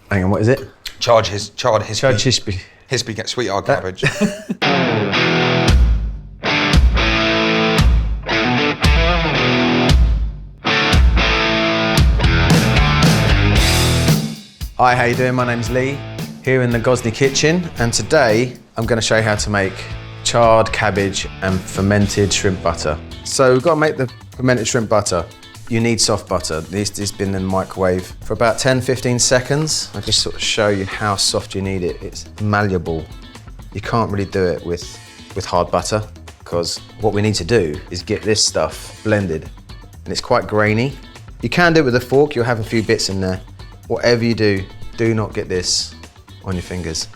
Hang on, what is it? Charred hispi. Charred hispi. Hispi gets sweetheart cabbage. Hi, how you doing? My name's Lee, here in the Gozney kitchen, and today I'm going to show you how to make charred cabbage and fermented shrimp butter. So we've got to make the fermented shrimp butter. You need soft butter. This has been in the microwave for about 10-15 seconds. I'll just sort of show you how soft you need it. It's malleable. You can't really do it with hard butter, because what we need to do is get this stuff blended, and it's quite grainy. You can do it with a fork, you'll have a few bits in there. Whatever you do not get this on your fingers.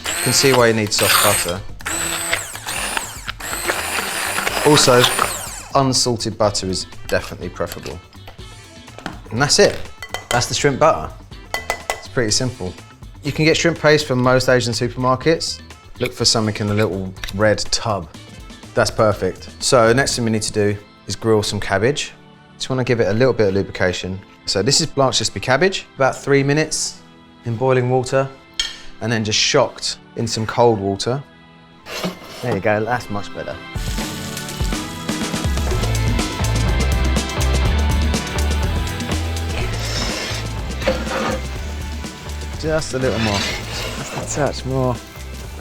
You can see why you need soft butter. Also, unsalted butter is definitely preferable. And that's it. That's the shrimp butter. It's pretty simple. You can get shrimp paste from most Asian supermarkets. Look for something in a little red tub. That's perfect. So next thing we need to do is grill some cabbage. Just want to give it a little bit of lubrication. So this is blanched hispi cabbage, about 3 minutes in boiling water, and then just shocked in some cold water. There you go, that's much better. Just a little more, just a touch more.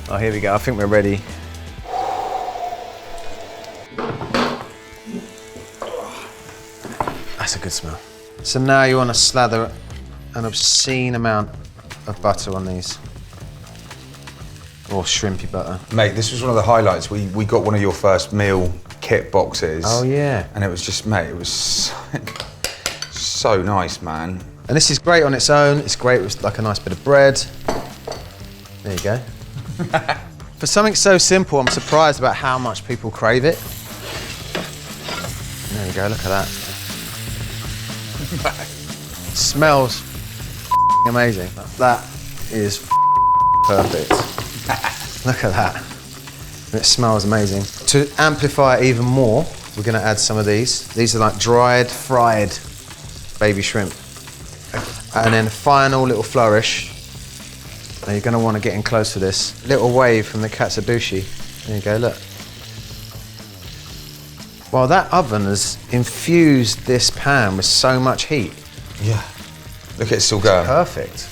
Oh, here we go, I think we're ready. That's a good smell. So now you want to slather an obscene amount of butter on these. Or shrimpy butter. Mate, this was one of the highlights. We got one of your first meal kit boxes. Oh yeah. And it was just, mate, it was so nice, man. And this is great on its own. It's great with like a nice bit of bread. There you go. For something so simple, I'm surprised about how much people crave it. There you go, look at that. Smells amazing. That is perfect. Look at that. It smells amazing. To amplify it even more, we're going to add some of these. These are like dried, fried baby shrimp. And then final little flourish. Now you're going to want to get in close to this. Little wave from the katsuobushi. There you go, look. Well, that oven has infused this pan with so much heat. Yeah. Look, it's still going. Perfect.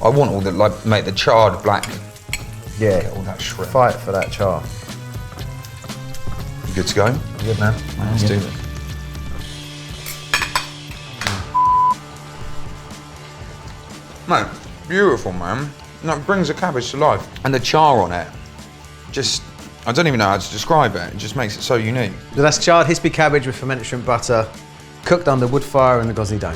I want all the, like, mate, the charred black. Yeah. Get all that shrimp. Fight for that char. You good to go? Good, man. Let's do it. Mate, beautiful, man. No, it brings the cabbage to life. And the char on it, just, I don't even know how to describe it. It just makes it so unique. So that's charred hispi cabbage with fermented shrimp butter, cooked under wood fire in the Gozney dome.